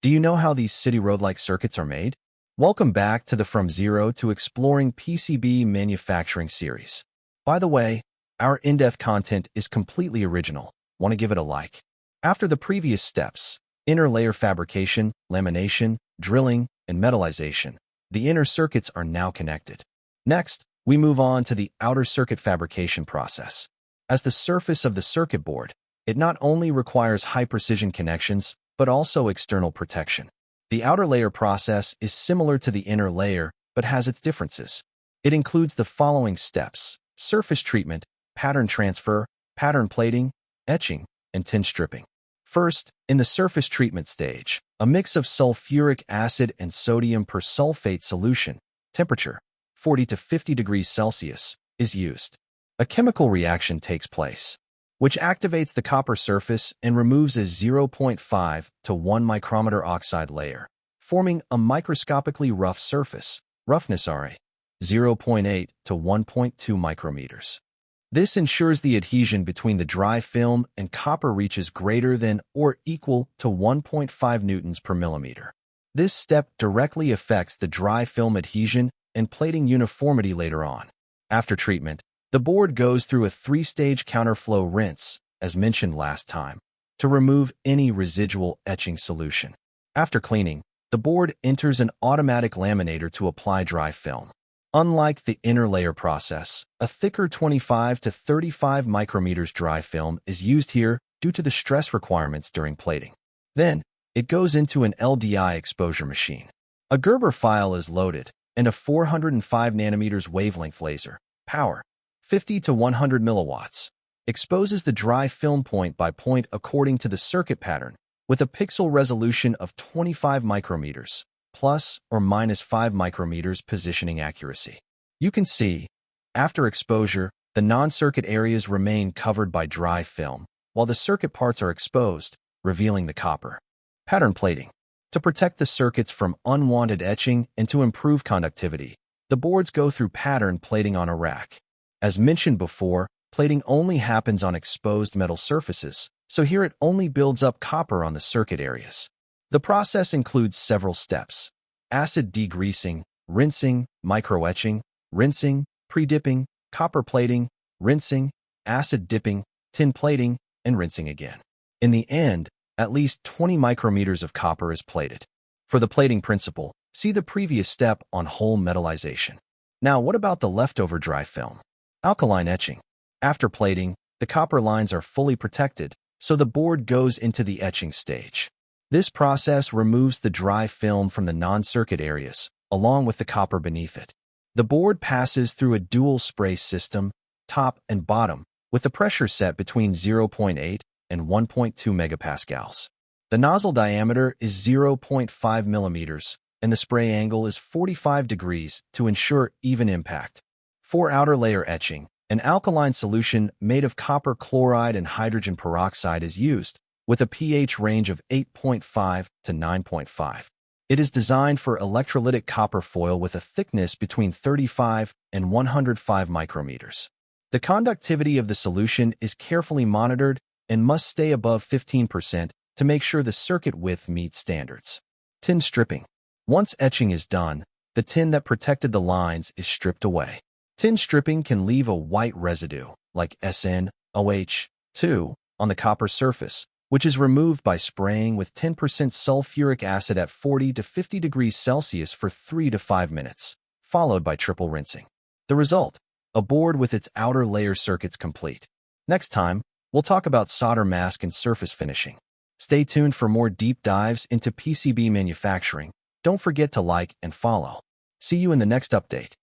Do you know how these city road-like circuits are made? Welcome back to the From Zero to Exploring PCB Manufacturing series. By the way, our in-depth content is completely original. Want to give it a like? After the previous steps, inner layer fabrication, lamination, drilling, and metallization, the inner circuits are now connected. Next, we move on to the outer circuit fabrication process. As the surface of the circuit board, it not only requires high-precision connections, but also external protection. The outer layer process is similar to the inner layer, but has its differences. It includes the following steps: surface treatment, pattern transfer, pattern plating, etching, and tin stripping. First, in the surface treatment stage, a mix of sulfuric acid and sodium persulfate solution, temperature 40 to 50 degrees Celsius, is used. A chemical reaction takes place, which activates the copper surface and removes a 0.5 to 1 micrometer oxide layer, forming a microscopically rough surface, roughness Ra, 0.8 to 1.2 micrometers. This ensures the adhesion between the dry film and copper reaches greater than or equal to 1.5 newtons per millimeter. This step directly affects the dry film adhesion and plating uniformity later on. After treatment, the board goes through a 3-stage counterflow rinse, as mentioned last time, to remove any residual etching solution. After cleaning, the board enters an automatic laminator to apply dry film. Unlike the inner layer process, a thicker 25 to 35 micrometers dry film is used here due to the stress requirements during plating. Then, it goes into an LDI exposure machine. A Gerber file is loaded, and a 405 nanometers wavelength laser, power 50 to 100 milliwatts, exposes the dry film point by point according to the circuit pattern with a pixel resolution of 25 micrometers, plus or minus 5 micrometers positioning accuracy. You can see, after exposure, the non-circuit areas remain covered by dry film, while the circuit parts are exposed, revealing the copper. Pattern plating. To protect the circuits from unwanted etching and to improve conductivity, the boards go through pattern plating on a rack. As mentioned before, plating only happens on exposed metal surfaces, so here it only builds up copper on the circuit areas. The process includes several steps: acid degreasing, rinsing, microetching, rinsing, pre-dipping, copper plating, rinsing, acid dipping, tin plating, and rinsing again. In the end, at least 20 micrometers of copper is plated. For the plating principle, see the previous step on whole metallization. Now, what about the leftover dry film? Alkaline etching. After plating, the copper lines are fully protected, so the board goes into the etching stage. This process removes the dry film from the non-circuit areas, along with the copper beneath it. The board passes through a dual spray system, top and bottom, with the pressure set between 0.8 and 1.2 megapascals. The nozzle diameter is 0.5 millimeters, and the spray angle is 45 degrees to ensure even impact. For outer layer etching, an alkaline solution made of copper chloride and hydrogen peroxide is used, with a pH range of 8.5 to 9.5. It is designed for electrolytic copper foil with a thickness between 35 and 105 micrometers. The conductivity of the solution is carefully monitored and must stay above 15% to make sure the circuit width meets standards. Tin stripping. Once etching is done, the tin that protected the lines is stripped away. Tin stripping can leave a white residue, like SnOH2, on the copper surface, which is removed by spraying with 10% sulfuric acid at 40 to 50 degrees Celsius for 3 to 5 minutes, followed by triple rinsing. The result: a board with its outer layer circuits complete. Next time, we'll talk about solder mask and surface finishing. Stay tuned for more deep dives into PCB manufacturing. Don't forget to like and follow. See you in the next update.